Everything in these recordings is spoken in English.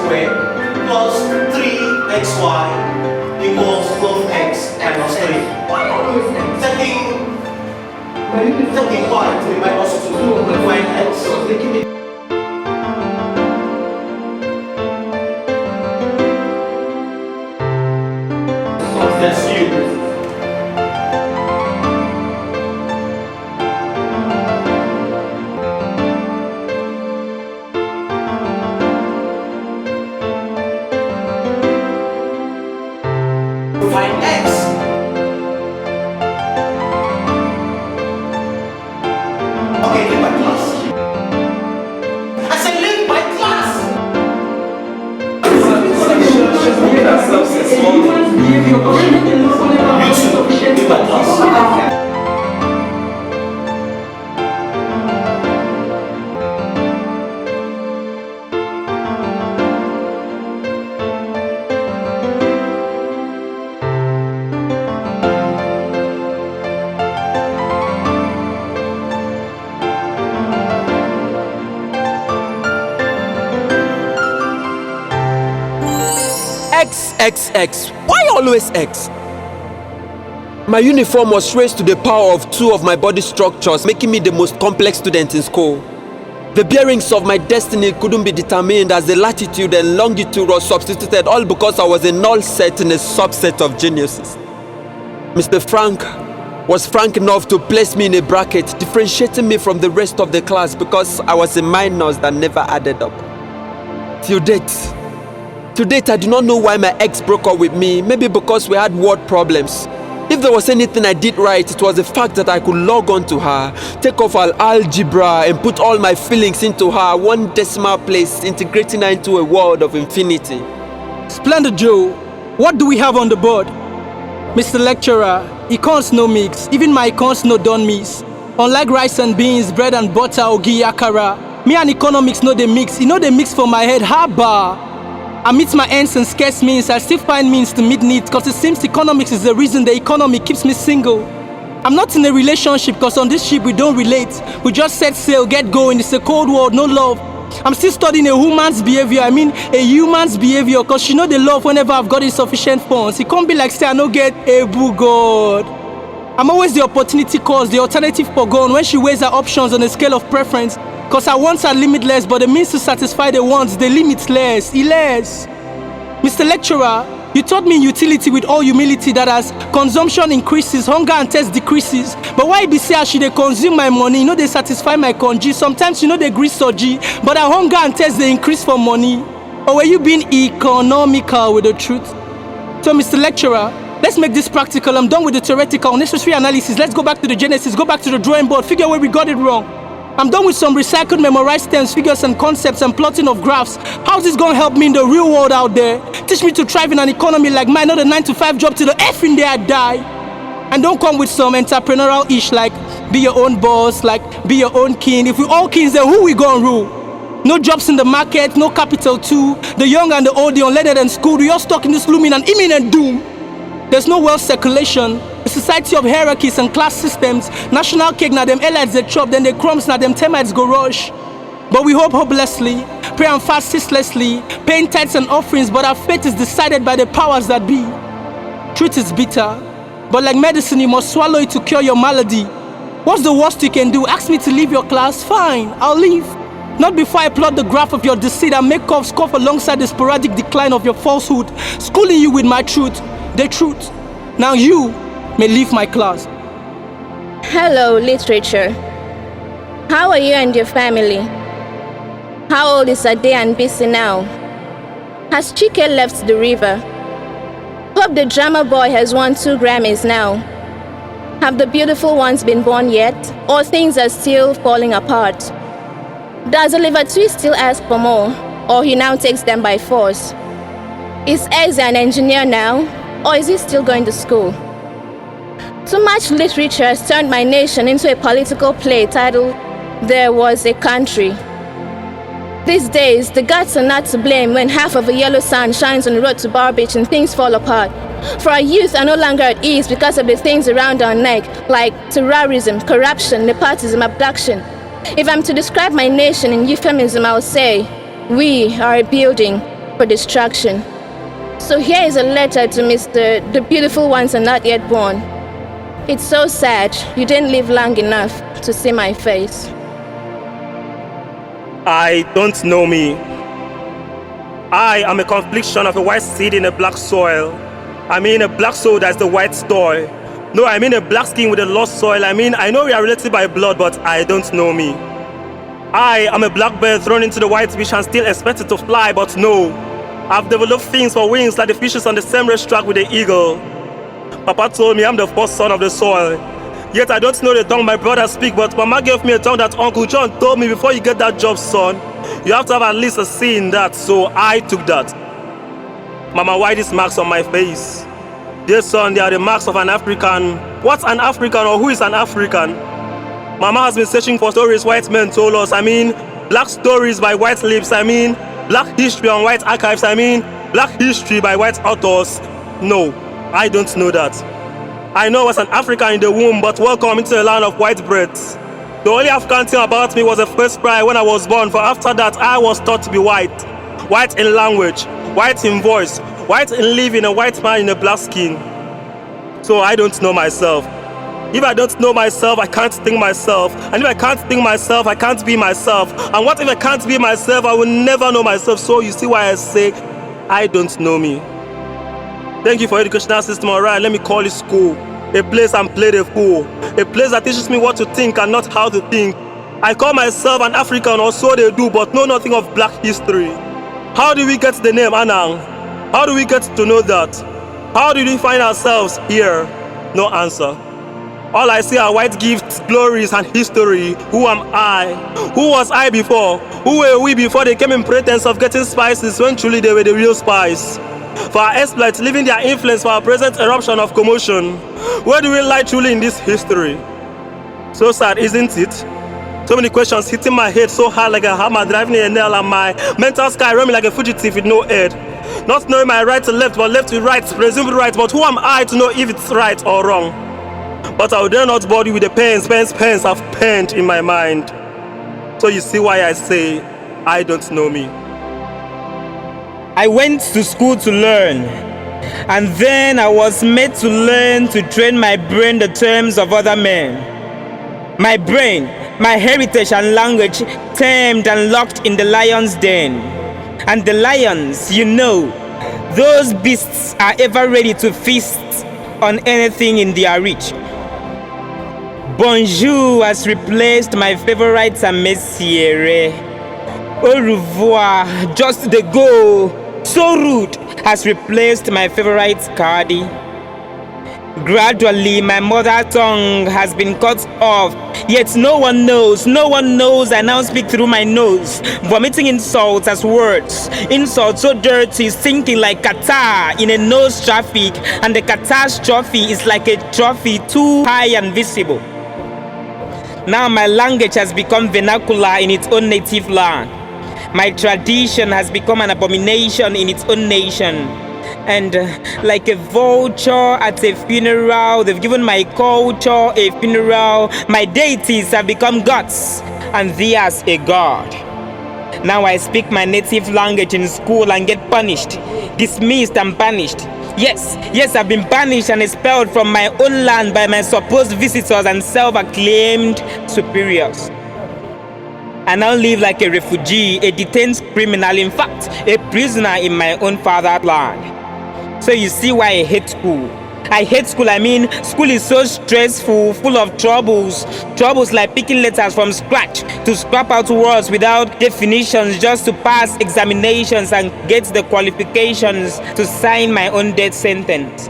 squared plus 3xy equals 12x minus 3. Taking part, we might also find x. That's you. Find x. Okay, leave my class. I said leave my class. X. Why always X? My uniform was raised to the power of 2 of my body structures, making me the most complex student in school. The bearings of my destiny couldn't be determined as the latitude and longitude was substituted, all because I was a null set in a subset of geniuses. Mr. Frank was frank enough to place me in a bracket, differentiating me from the rest of the class because I was a minus that never added up. To date, I do not know why my ex broke up with me, maybe because we had word problems. If there was anything I did right, it was the fact that I could log on to her, take off her algebra and put all my feelings into her, one decimal place, integrating her into a world of infinity. Splendid, Joe. What do we have on the board? Mr. Lecturer, econs no mix, even my econs no done miss. Unlike rice and beans, bread and butter, ogi yakara, me and economics no they mix, you know they mix for my head, haba. I meet my ends and scarce means, I still find means to meet needs, cause it seems economics is the reason the economy keeps me single. I'm not in a relationship, cause on this ship we don't relate. We just set sail, get going, it's a cold world, no love. I'm still studying a human's behavior, a human's behavior, cause she know the love whenever I've got insufficient funds. It can't be like say I no get a boo God. I'm always the opportunity cause, the alternative for gone when she weighs her options on a scale of preference. Cause her wants are limitless, but the means to satisfy the wants, they limitless. Mr. Lecturer, you taught me in utility with all humility that as consumption increases, hunger and thirst decreases. But why be say I should they consume my money, you know they satisfy my congy. Sometimes you know they grease soji, but our hunger and thirst they increase for money. Or were you being economical with the truth? So Mr. Lecturer, let's make this practical. I'm done with the theoretical, necessary analysis. Let's go back to the genesis, go back to the drawing board, figure where we got it wrong. I'm done with some recycled memorized terms, figures and concepts and plotting of graphs. How's this gonna help me in the real world out there? Teach me to thrive in an economy like mine, not a 9-to-5 job till the effing day I die. And don't come with some entrepreneurial-ish like be your own boss, like be your own king. If we all kings, then who we gonna rule? No jobs in the market, no capital too. The young and the old, the unleaded and schooled, we all stuck in this looming and imminent doom. There's no wealth circulation. A society of hierarchies and class systems. National cake, now them elites they chop, then the crumbs, now them termites go rush. But we hope hopelessly, pray and fast ceaselessly, paying tithes and offerings, but our fate is decided by the powers that be. Truth is bitter, but like medicine, you must swallow it to cure your malady. What's the worst you can do? Ask me to leave your class? Fine, I'll leave. Not before I plot the graph of your deceit and make coughs cough alongside the sporadic decline of your falsehood, schooling you with my truth, the truth. Now you may leave my class. Hello, literature. How are you and your family? How old is Ade and Bisi now? Has Chike left the river? Hope the drama boy has won 2 Grammys now. Have the beautiful ones been born yet? Or things are still falling apart? Does Oliver Twist still ask for more? Or he now takes them by force? Is Eze an engineer now? Or is he still going to school? Too much literature has turned my nation into a political play titled, There Was a Country. These days, the gods are not to blame when half of a yellow sun shines on the road to Bar Beach and things fall apart. For our youth are no longer at ease because of the things around our neck, like terrorism, corruption, nepotism, abduction. If I'm to describe my nation in euphemism, I'll say, we are a building, for distraction. So here is a letter to Mr. The beautiful ones are not yet born. It's so sad you didn't live long enough to see my face. I don't know me. I am a confliction of a white seed in a black soil. I mean a black soul that's the white soil. No, I mean a black skin with a lost soil. I mean, I know we are related by blood, but I don't know me. I am a black bird thrown into the white fish and still expected to fly, but no. I've developed things for wings like the fishes on the same racetrack with the eagle. Papa told me I'm the first son of the soil. Yet I don't know the tongue my brother speak, but Mama gave me a tongue that Uncle John told me before you get that job, son. You have to have at least a C in that, so I took that. Mama, why these marks on my face? Dear son, they are the marks of an African. What's an African, or who is an African? Mama has been searching for stories white men told us. I mean, black stories by white lips. I mean, black history on white archives. I mean, black history by white authors. No, I don't know that. I know I was an African in the womb, but welcome into the land of white breads. The only African thing about me was the first cry when I was born, for after that I was taught to be white. White in language, white in voice, white in living, a white man in a black skin. So I don't know myself. If I don't know myself, I can't think myself. And if I can't think myself, I can't be myself. And what if I can't be myself? I will never know myself. So you see why I say, I don't know me. Thank you for educational system, alright, let me call it school. A place and play the fool. A place that teaches me what to think and not how to think. I call myself an African, or so they do, but know nothing of black history. How do we get the name Anang? How do we get to know that? How did we find ourselves here? No answer. All I see are white gifts, glories, and history. Who am I? Who was I before? Who were we before they came in pretense of getting spices when truly they were the real spice? For our exploits, leaving their influence for our present eruption of commotion. Where do we lie truly in this history? So sad, isn't it? So many questions hitting my head so hard like a hammer, driving a nail, and my mental sky roaming like a fugitive with no head. Not knowing my right to left, but left to right, presumed right, but who am I to know if it's right or wrong? But I will dare not bother you with the pens I've penned in my mind. So you see why I say, I don't know me. I went to school to learn, and then I was made to learn to train my brain the terms of other men. My brain, my heritage and language tamed and locked in the lion's den. And the lions, you know, those beasts are ever ready to feast on anything in their reach. Bonjour has replaced my favorite Messiere. Au revoir, just the go. So rude has replaced my favorite Cardi. Gradually, my mother tongue has been cut off, yet no one knows I now speak through my nose, vomiting insults as words. Insults so dirty, sinking like Qatar in a nose traffic, and the catastrophe is like a trophy too high and visible. Now my language has become vernacular in its own native land. My tradition has become an abomination in its own nation. And like a vulture at a funeral, they've given my culture a funeral. My deities have become gods, and theirs a god. Now I speak my native language in school and get punished, dismissed and banished. Yes, I've been banished and expelled from my own land by my supposed visitors and self-acclaimed superiors. I now live like a refugee, a detained criminal, in fact, a prisoner in my own fatherland. So you see why I hate school. I hate school, I mean, school is so stressful, full of troubles. Troubles like picking letters from scratch, to scrap out words without definitions just to pass examinations and get the qualifications to sign my own death sentence.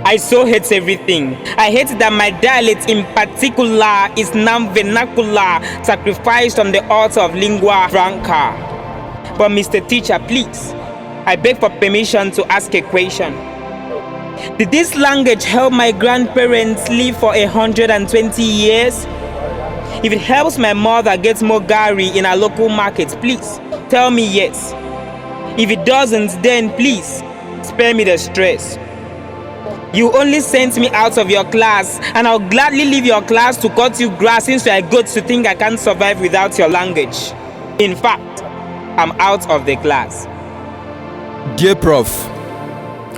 I so hate everything. I hate that my dialect in particular is now vernacular, sacrificed on the altar of lingua franca. But Mr. Teacher, please, I beg for permission to ask a question. Did this language help my grandparents live for 120 years? If it helps my mother get more gari in our local market, please tell me yes. If it doesn't, then please spare me the stress. You only sent me out of your class, and I'll gladly leave your class to cut you grass since you are good to think I can't survive without your language. In fact, I'm out of the class. Dear Prof,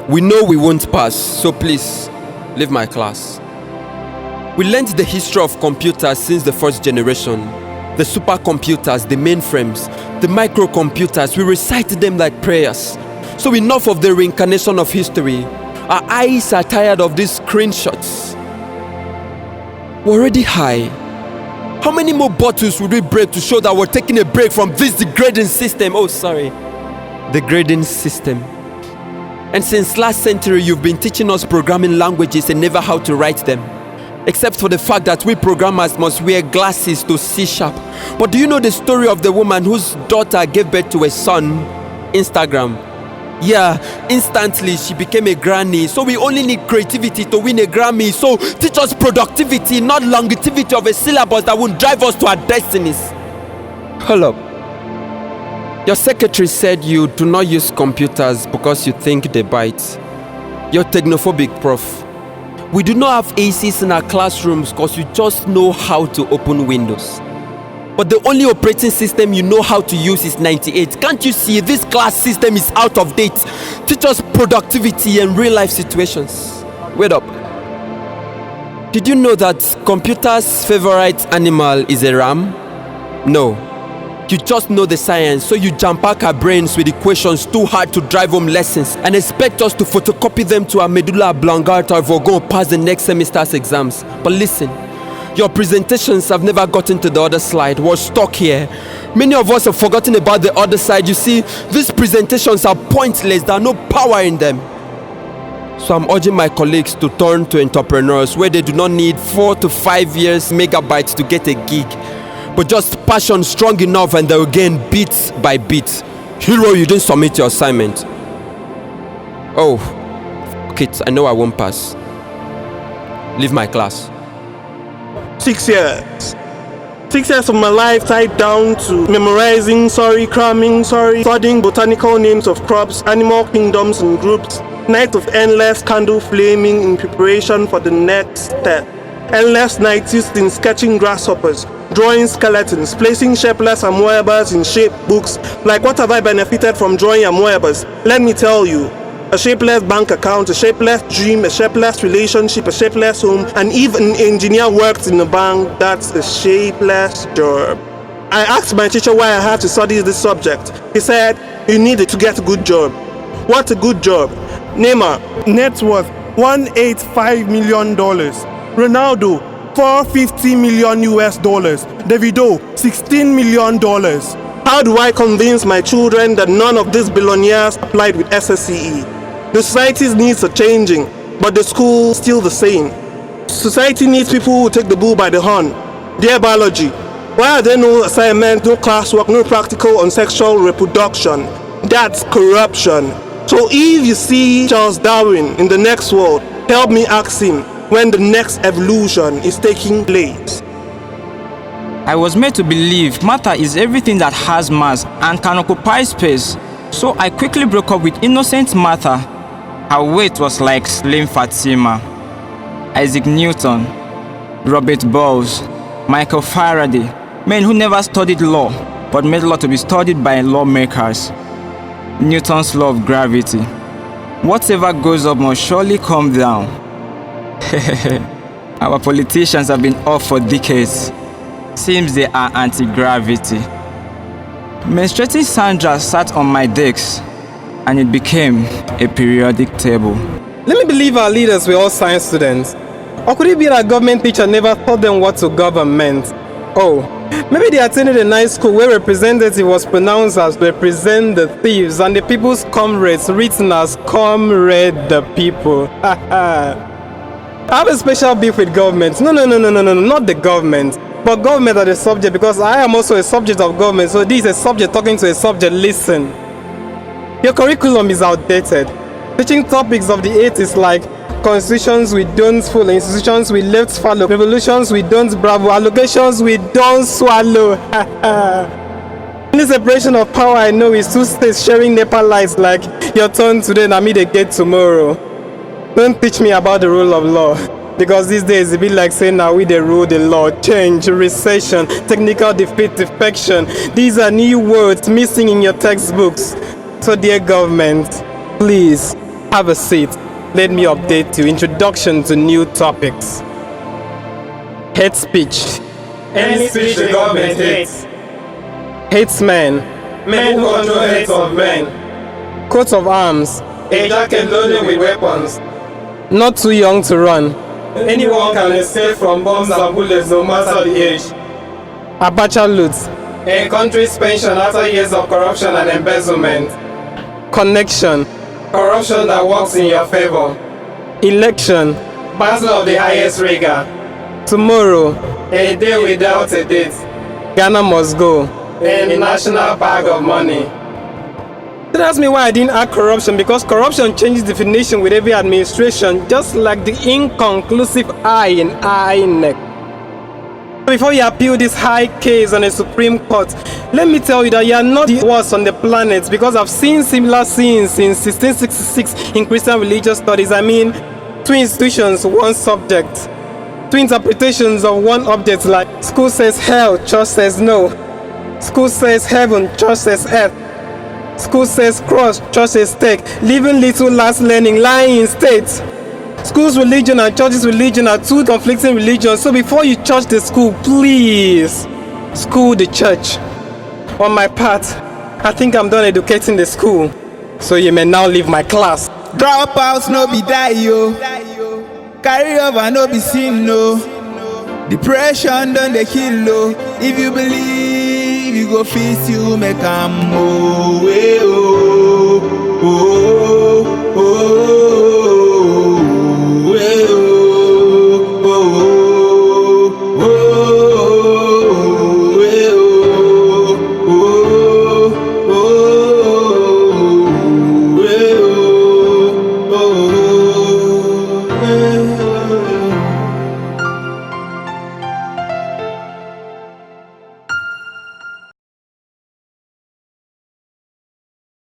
we know we won't pass, so please, leave my class. We learned the history of computers since the first generation. The supercomputers, the mainframes, the microcomputers, we recited them like prayers. So enough of the reincarnation of history. Our eyes are tired of these screenshots. We're already high. How many more bottles would we break to show that we're taking a break from this degrading system? Oh, sorry. Degrading system. And since last century, you've been teaching us programming languages and never how to write them. Except for the fact that we programmers must wear glasses to C#. But do you know the story of the woman whose daughter gave birth to a son? Instagram. Yeah, instantly she became a granny. So we only need creativity to win a Grammy. So teach us productivity, not longevity of a syllabus that won't drive us to our destinies. Hold up. Your secretary said you do not use computers because you think they bite. You're technophobic, prof. We do not have ACs in our classrooms because you just know how to open Windows. But the only operating system you know how to use is 98. Can't you see this class system is out of date? Teach us productivity and real life situations. Wait up. Did you know that computers' favorite animal is a ram? No. You just know the science, so you jam pack our brains with equations too hard to drive home lessons and expect us to photocopy them to our medulla oblongata if we're going to pass the next semester's exams. But listen, your presentations have never gotten to the other slide. We're stuck here. Many of us have forgotten about the other side. You see, these presentations are pointless. There are no power in them. So I'm urging my colleagues to turn to entrepreneurs where they do not need 4 to 5 years megabytes to get a gig, but just passion strong enough and they'll gain bit by bit. Hero, you didn't submit your assignment. Oh, kids, I know I won't pass. Leave my class. 6 years. 6 years of my life tied down to memorizing, cramming, studying botanical names of crops, animal kingdoms and groups, night of endless candle flaming in preparation for the next step. Endless nights used in sketching grasshoppers, drawing skeletons, placing shapeless amoebas in shape books. Like, what have I benefited from drawing amoebas? Let me tell you. A shapeless bank account, a shapeless dream, a shapeless relationship, a shapeless home, and even an engineer works in a bank, that's a shapeless job. I asked my teacher why I had to study this subject. He said, you need to get a good job. What's a good job? Neymar, net worth $185 million. Ronaldo, $450 million US. Davido, $16 million. How do I convince my children that none of these billionaires applied with SSCE? The society's needs are changing, but the school's still the same. Society needs people who take the bull by the horn. Dear biology, why are there no assignments, no classwork, no practical on sexual reproduction? That's corruption. So if you see Charles Darwin in the next world, help me ask him when the next evolution is taking place. I was made to believe matter is everything that has mass and can occupy space, so I quickly broke up with innocent matter. Her weight was like Slim Fatima. Isaac Newton, Robert Bowles, Michael Faraday, men who never studied law, but made law to be studied by lawmakers. Newton's law of gravity. Whatever goes up must surely come down. Our politicians have been off for decades. Seems they are anti-gravity. Menstruating Sandra sat on my desk, and it became a periodic table. Let me believe our leaders were all science students. Or could it be that government teacher never taught them what to government? Oh, maybe they attended a nice school where representative was pronounced as represent the thieves and the people's comrades written as comrade the people. I have a special beef with government. No, not the government. But government are the subject, because I am also a subject of government. So this is a subject talking to a subject. Listen. Your curriculum is outdated. Teaching topics of the 80s like constitutions we don't follow, institutions we left follow, revolutions we don't bravo, allocations we don't swallow. Only separation of power I know is two states sharing NEPA lights like your turn today and me they get tomorrow. Don't teach me about the rule of law, because these days it be like saying now we the rule the law. Change, recession, technical defeat, defection. These are new words missing in your textbooks. So dear government, please have a seat. Let me update you. Introduction to new topics. Hate speech. Any speech the government hates. Hates men. Men who control heads of men. Coat of arms. A jacket loaded with weapons. Not too young to run. Anyone can escape from bombs and bullets no matter the age. Abacha loot. A country's pension after years of corruption and embezzlement. Connection. Corruption that works in your favor. Election. Battle of the highest rigor. Tomorrow. A day without a date. Ghana must go. And the national bag of money. That's me why I didn't add corruption, because corruption changes definition with every administration, just like the inconclusive I in INEC. Before you appeal this high case on the Supreme Court, let me tell you that you are not the worst on the planet, because I've seen similar scenes since 1666 in Christian religious studies. I mean, two institutions, one subject. Two interpretations of one object, like school says hell, church says no. School says heaven, church says earth. School says cross, church says stake. Living little, last learning, lying in states. School's religion and church's religion are two conflicting religions. So before you church the school, please school the church. On my part, I think I'm done educating the school. So you may now leave my class. Dropouts no be die yo. Carry over no be sin no. Depression done the kill no. If you believe you go face you make am oh, oh, oh, oh, oh.